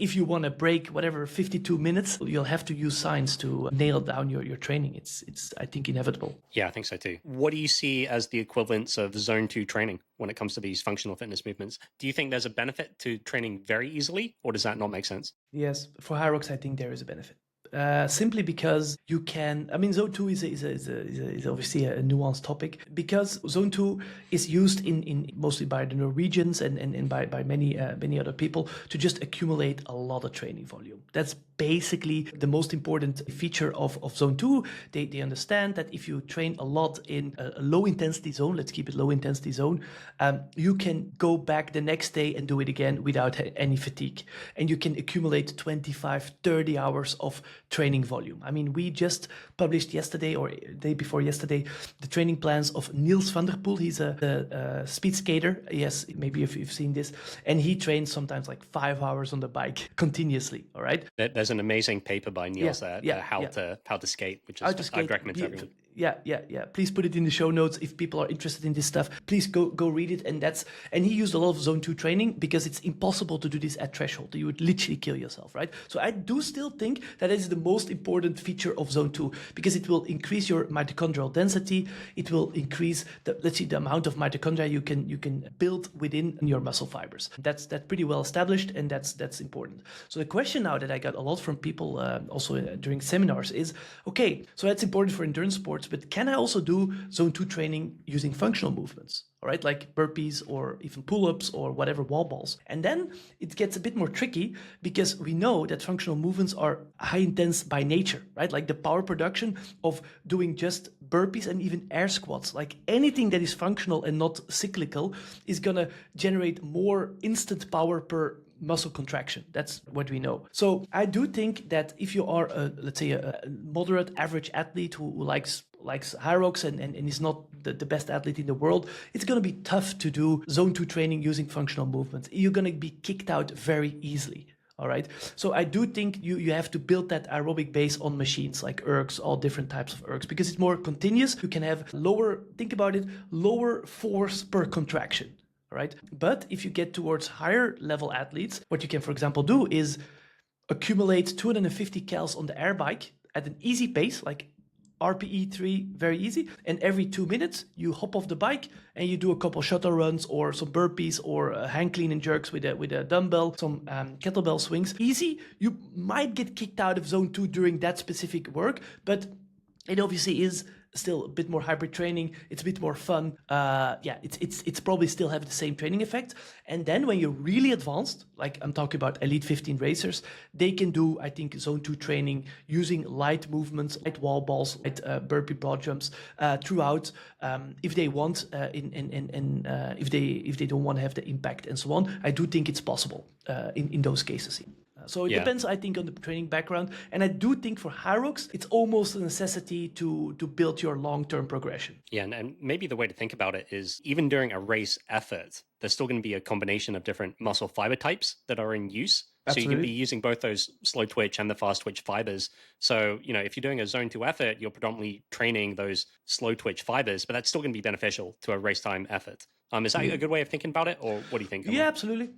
If you want to break whatever 52 minutes, you'll have to use science to nail down your training. It's I think inevitable. Yeah, I think so too. What do you see as the equivalents of zone 2 training when it comes to these functional fitness movements? Do you think there's a benefit to training very easily, or does that not make sense? Yes, for Hyrox, I think there is a benefit. Simply because you can, I mean, Zone 2 is obviously a nuanced topic, because Zone 2 is used in mostly by the Norwegians and by many other people to just accumulate a lot of training volume. That's basically the most important feature of Zone 2. They understand that if you train a lot in a low intensity zone, let's keep it low intensity zone, you can go back the next day and do it again without any fatigue. And you can accumulate 25, 30 hours of training volume. I mean, we just published yesterday or day before yesterday the training plans of Niels van der Poel. He's a speed skater. Yes, maybe if you've seen this. And he trains sometimes like 5 hours on the bike continuously. All right. There's an amazing paper by Niels how to skate, which is I'd recommend to everyone. Yeah. Please put it in the show notes if people are interested in this stuff. Please go read it. And he used a lot of Zone 2 training because it's impossible to do this at threshold. You would literally kill yourself, right? So I do still think that is the most important feature of Zone 2 because it will increase your mitochondrial density. It will increase the amount of mitochondria you can build within your muscle fibers. That's pretty well established, and that's important. So the question now that I got a lot from people also during seminars is, okay, so that's important for endurance sports, but can I also do Zone 2 training using functional movements? All right, like burpees or even pull-ups or whatever, wall balls. And then it gets a bit more tricky because we know that functional movements are high intense by nature, right? Like the power production of doing just burpees and even air squats, like anything that is functional and not cyclical is gonna generate more instant power per muscle contraction. That's what we know. So I do think that if you are, let's say, a moderate average athlete who likes Hyrox and is not the best athlete in the world, it's going to be tough to do Zone 2 training using functional movements. You're going to be kicked out very easily. All right. So I do think you have to build that aerobic base on machines like ergs, all different types of ergs, because it's more continuous. You can have lower force per contraction. Right? But if you get towards higher level athletes, what you can, for example, do is accumulate 250 cals on the air bike at an easy pace, like RPE 3, very easy. And every 2 minutes, you hop off the bike and you do a couple shuttle runs or some burpees or hang clean and jerks with a dumbbell, some kettlebell swings. Easy. You might get kicked out of Zone 2 during that specific work, but it obviously is still a bit more hybrid training. It's a bit more fun. It's probably still have the same training effect. And then when you're really advanced, like I'm talking about Elite 15 racers, they can do, I think, Zone 2 training using light movements, light wall balls, light burpee broad jumps throughout, if they want, if they don't want to have the impact and so on. I do think it's possible in those cases. So it depends, I think, on the training background. And I do think for Hyrox, it's almost a necessity to build your long-term progression. Yeah, and maybe the way to think about it is even during a race effort, there's still going to be a combination of different muscle fiber types that are in use. Absolutely. So you can be using both those slow twitch and the fast twitch fibers. So, if you're doing a Zone 2 effort, you're predominantly training those slow twitch fibers, but that's still going to be beneficial to a race time effort. Is that a good way of thinking about it, or what do you think? Yeah, absolutely.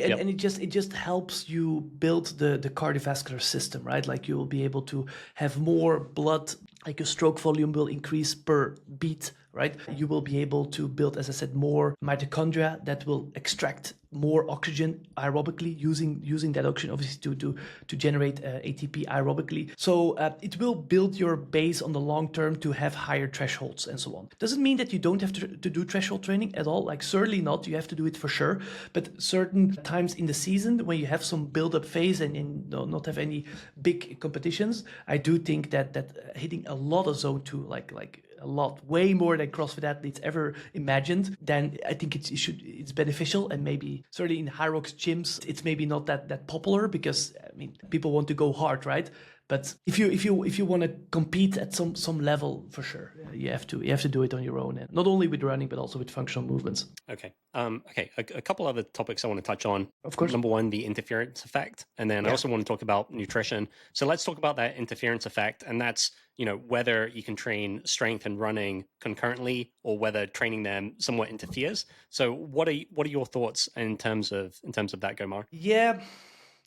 And it just helps you build the cardiovascular system, right? Like you will be able to have more blood, like your stroke volume will increase per beat, right? You will be able to build, as I said, more mitochondria that will extract more oxygen aerobically, using that oxygen obviously to generate ATP aerobically. So it will build your base on the long term to have higher thresholds and so on. Doesn't mean that you don't have to do threshold training at all. Like certainly not. You have to do it for sure. But certain times in the season when you have some build-up phase and not have any big competitions, I do think that hitting a lot of Zone 2, like a lot, way more than CrossFit athletes ever imagined, then I think it's beneficial. And maybe certainly in Hyrox gyms, it's maybe not that popular because people want to go hard, right? But if you want to compete at some level, for sure, you have to do it on your own, and not only with running but also with functional movements. Okay. A couple other topics I want to touch on. Of course. Number one, the interference effect, and then I also want to talk about nutrition. So let's talk about that interference effect, and that's whether you can train strength and running concurrently or whether training them somewhat interferes. So what are your thoughts in terms of that, Gomar? Yeah.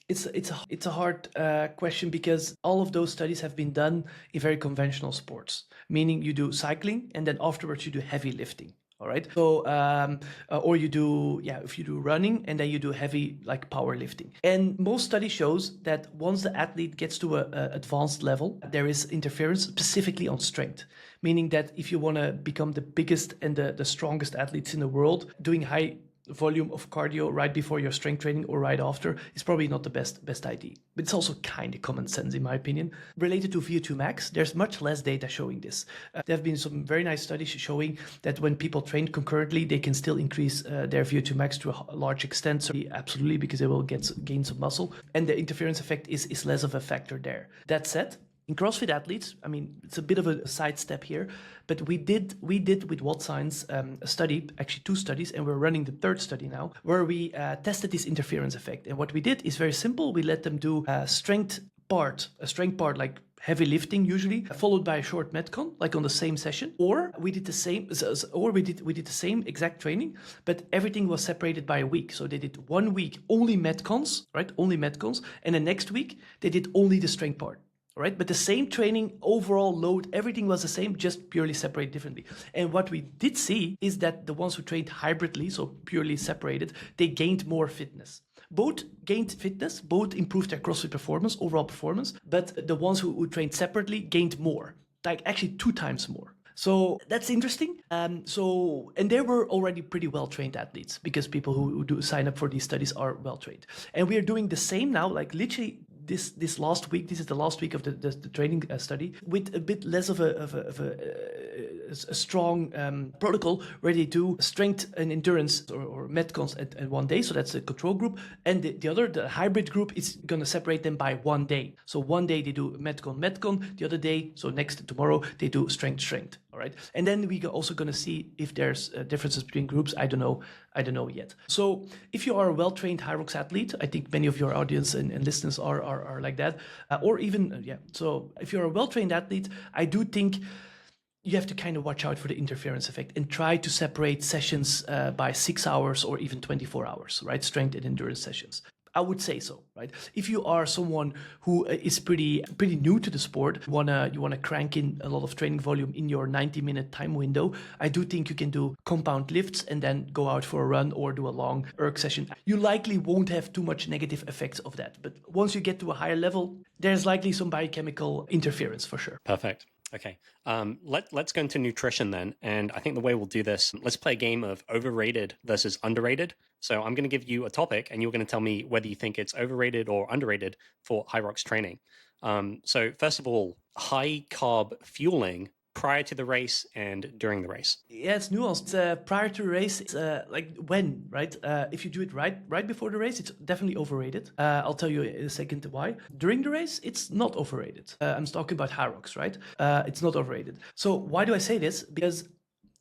It's a hard question because all of those studies have been done in very conventional sports, meaning you do cycling and then afterwards you do heavy lifting. All right. So, or you do, if you do running and then you do heavy like powerlifting. And most study shows that once the athlete gets to a advanced level, there is interference specifically on strength. Meaning that if you want to become the biggest and the strongest athletes in the world, doing high volume of cardio right before your strength training or right after is probably not the best idea. But it's also kind of common sense in my opinion. Related to VO2 max, there's much less data showing this. There have been some very nice studies showing that when people train concurrently, they can still increase their VO2 max to a large extent. So absolutely, because they will gain some muscle, and the interference effect is less of a factor there. That said, in CrossFit athletes, I mean, it's a bit of a sidestep here, but we did with WattScience a study, actually 2 studies, and we're running the 3rd study now, where we tested this interference effect. And what we did is very simple. We let them do a strength part like heavy lifting usually, followed by a short metcon, like on the same session, or we did the same, we did the same exact training, but everything was separated by a week. So they did 1 week only metcons, right? Only metcons, and the next week they did only the strength part. Right, but the same training, overall load, everything was the same, just purely separated differently. And what we did see is that the ones who trained hybridly, so purely separated, they gained more fitness. Both gained fitness, both improved their CrossFit performance, overall performance, but the ones who trained separately gained more, like actually 2 times more. So that's interesting. And they were already pretty well-trained athletes because people who do sign up for these studies are well-trained. And we are doing the same now, like literally this last week. This is the last week of the training study with a bit less of a strong protocol where they do strength and endurance or metcons at 1 day. So that's the control group. And the hybrid group is going to separate them by 1 day. So 1 day they do metcon, the other day, so tomorrow, they do strength. All right. And then we are also going to see if there's differences between groups. I don't know yet. So if you are a well-trained Hyrox athlete, I think many of your audience and listeners are like that, or even, So if you're a well-trained athlete, I do think you have to kind of watch out for the interference effect and try to separate sessions by 6 hours or even 24 hours, right? Strength and endurance sessions. I would say so, right? If you are someone who is pretty new to the sport, you wanna crank in a lot of training volume in your 90-minute time window, I do think you can do compound lifts and then go out for a run or do a long erg session. You likely won't have too much negative effects of that, but once you get to a higher level, there's likely some biochemical interference for sure. Perfect. Okay, let's go into nutrition then. And I think the way we'll do this, let's play a game of overrated versus underrated. So I'm going to give you a topic and you're going to tell me whether you think it's overrated or underrated for Hyrox training. So first of all, high carb fueling prior to the race and during the race. Yeah, it's nuanced. Prior to the race, it's like when, right? If you do it right before the race, it's definitely overrated. I'll tell you in a second why. During the race, it's not overrated. I'm talking about Hyrox, right? It's not overrated. So why do I say this? Because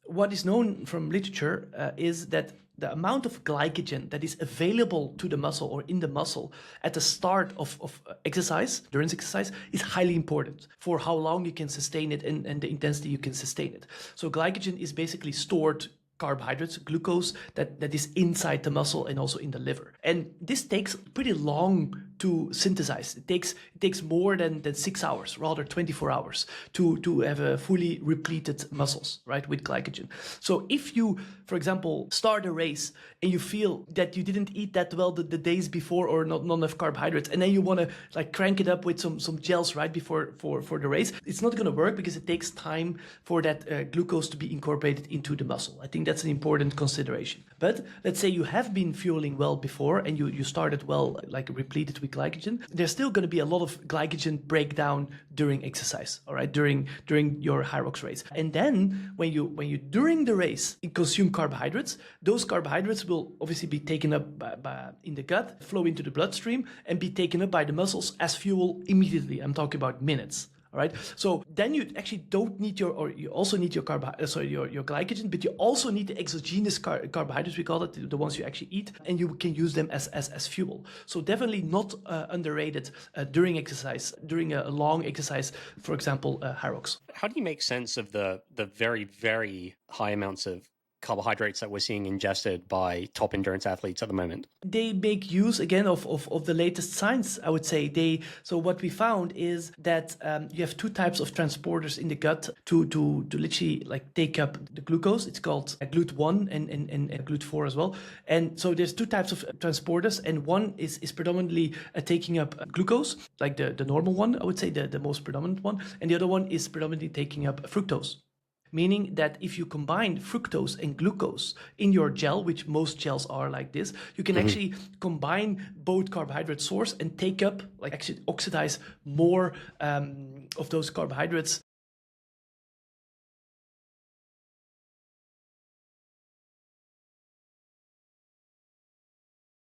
what is known from literature is that the amount of glycogen that is available to the muscle or in the muscle at the start of exercise, endurance exercise, is highly important for how long you can sustain it and the intensity you can sustain it. So glycogen is basically stored carbohydrates, glucose, that is inside the muscle and also in the liver. And this takes pretty long to synthesize. It takes more than 6 hours, rather 24 hours to have a fully repleted muscles, right, with glycogen. So if you, for example, start a race and you feel that you didn't eat that well the days before or not enough carbohydrates, and then you want to like crank it up with some gels right before for the race, it's not going to work because it takes time for that glucose to be incorporated into the muscle. I think that's an important consideration. But let's say you have been fueling well before and you started well, like repleted with glycogen, there's still going to be a lot of glycogen breakdown during exercise, all right, during your Hyrox race. And then when you during the race consume carbohydrates, those carbohydrates will obviously be taken up by in the gut, flow into the bloodstream, and be taken up by the muscles as fuel immediately. I'm talking about minutes. All right. So then you actually don't need you also need your glycogen, but you also need the exogenous carbohydrates, we call it, the ones you actually eat, and you can use them as fuel. So definitely not underrated during exercise, during a long exercise, for example, Hyrox. How do you make sense of the very, very high amounts of carbohydrates that we're seeing ingested by top endurance athletes at the moment? They make use again of the latest science, I would say. So what we found is that you have two types of transporters in the gut to literally like take up the glucose. It's called GLUT1 and GLUT4 as well. And so there's two types of transporters, and one is predominantly taking up glucose, like the normal one, I would say the most predominant one, and the other one is predominantly taking up fructose. Meaning that if you combine fructose and glucose in your gel, which most gels are like this, you can actually combine both carbohydrate source and take up, like actually oxidize more of those carbohydrates